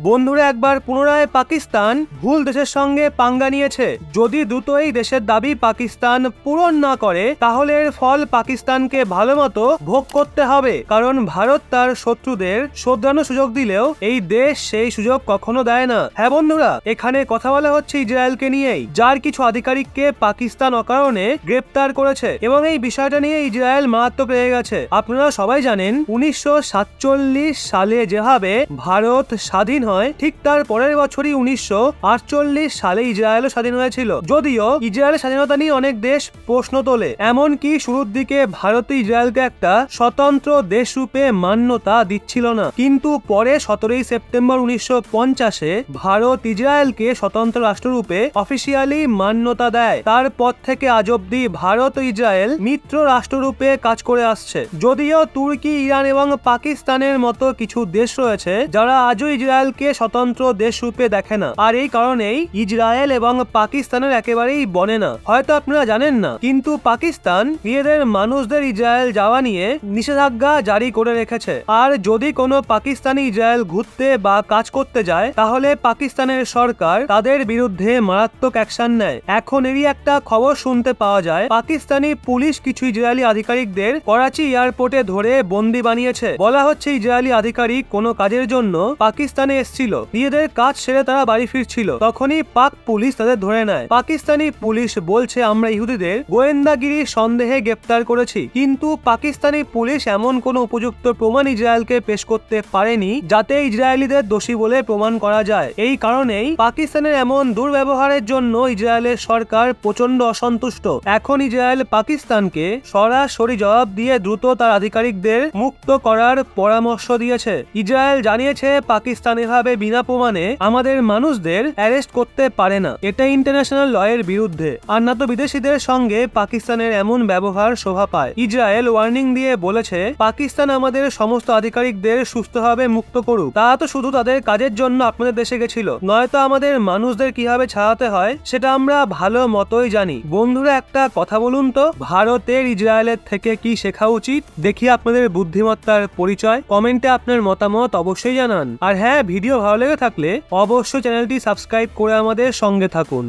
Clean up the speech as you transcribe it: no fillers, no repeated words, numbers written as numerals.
বন্ধুরা, একবার পুনরায় পাকিস্তান ভুল দেশের সঙ্গে পাঙ্গা নিয়েছে। যদি দ্রুত এই দেশের দাবি পাকিস্তান পূরণ না করে, তাহলে এর ফল পাকিস্তানকে ভালো মতো ভোগ করতে হবে। কারণ ভারত তার শত্রুদের শোধরানোর সুযোগ দিলেও এই দেশ সেই সুযোগ কখনো দেয় না। হ্যাঁ বন্ধুরা, এখানে কথা বলা হচ্ছে ইসরায়েলকে নিয়েই, যার কিছু আধিকারিককে পাকিস্তান অকারণে গ্রেপ্তার করেছে এবং এই বিষয়টা নিয়ে ইসরায়েল মারাত্মক রেগে গেছে। আপনারা সবাই জানেন 1947 সালে যেভাবে ভারত স্বাধীন হয়, ঠিক তার পরের বছরই 1948 সালে ইসরায়েলও স্বাধীন হয়েছিল। যদিও ইসরায়েলের স্বাধীনতা নিয়ে অনেক দেশ প্রশ্ন তোলে, এমনকি শুরুর দিকে ভারত ইসরায়েলকে একটা স্বতন্ত্র দেশ রূপে মান্যতা দিচ্ছিল না। কিন্তু পরে 17 সেপ্টেম্বর 1950-এ ভারত ইসরায়েলকে স্বতন্ত্র রাষ্ট্ররূপে অফিসিয়ালি মান্যতা দেয়। তারপর থেকে আজ অব্দি ভারত ও ইসরায়েল মিত্র রাষ্ট্ররূপে কাজ করে আসছে। যদিও তুর্কি, ইরান এবং পাকিস্তানের মতো কিছু দেশ রয়েছে যারা আজও ইসরায়েলকে স্বতন্ত্র দেশ রূপে দেখে না, আর এই কারণেই ইসরায়েল এবং পাকিস্তানের একেবারেই বনে না। হয়তো আপনারা জানেন না, কিন্তু পাকিস্তান নিজেদের মানুষদের ইসরায়েল যাওয়া নিয়ে নিষেধাজ্ঞা জারি করে রেখেছে। আর যদি কোনো পাকিস্তানি ইসরায়েল ঘুরতে বা কাজ করতে যায়, তাহলে পাকিস্তানের সরকার তাদের বিরুদ্ধে মারাত্মক অ্যাকশন নেয়। এখন এরই একটা খবর শুনতে পাওয়া যায়, পাকিস্তানি পুলিশ কিছু ইসরায়েলি আধিকারিকদের করাচি এয়ারপোর্টে ধরে বন্দি বানিয়েছে। বলা হচ্ছে ইসরায়েলি আধিকারিক কোনো কাজের জন্য পাকিস্তানে এসেছিল, নিজেদের কাজ সেরে তারা বাড়ি ফিরছিল, তখনই পাক পুলিশ তাদের ধরে নেয়। পাকিস্তানি পুলিশ বলছে, আমরা ইহুদিদের গোয়েন্দাগিরির সন্দেহে গ্রেপ্তার করেছি, কিন্তু পাকিস্তানি পুলিশ এমন কোনো উপযুক্ত প্রমাণ ইসরায়েলকে পেশ করতে পারেনি যাতে ইসরায়েলিদের দোষী বলে প্রমাণ করা যায়। এই কারণেই পাকিস্তানের এমন দুর্ব্যবহারের জন্য ইসরায়েলের সরকার প্রচন্ড অসন্তুষ্ট। এখন ইসরায়েল পাকিস্তানকে সরাসরি জবাব দিয়ে দ্রুত তার আধিকারিকদের মুক্ত করার পরামর্শ দিয়েছে। ইসরায়েল জানিয়েছে, পাকিস্তান এভাবে বিনা প্রমাণে আমাদের মানুষদের অ্যারেস্ট করতে পারে না, এটা ইন্টারন্যাশনাল ল এর বিরুদ্ধে। আর না তো বিদেশিদের সঙ্গে পাকিস্তানের এমন ব্যবহার শোভা পায়। ইসরায়েল ওয়ার্নিং দিয়ে বলেছে, পাকিস্তান আমাদের সমস্ত আধিকারিকদের সুস্থভাবে মুক্ত করুক। তারা তো শুধু তাদের কাজের জন্য আপনাদের দেশে গেছিল, নয়তো আমাদের মানুষদের কিভাবে ছাড়াতে হয় সেটা আমরা ভালো মতোই জানি। বন্ধুরা, একটা কথা বলুন তো, ভারতের ইসরায়েলের থেকে কি শেখা উচিত? দেখি আপনাদের বুদ্ধিমত্তার পরিচয়। কমেন্টে আপনার মতামত অবশ্যই জানান। আর হ্যাঁ, ভিডিও ভালো লেগে থাকলে অবশ্যই চ্যানেলটি সাবস্ক্রাইব করে আমাদের সঙ্গে থাকুন।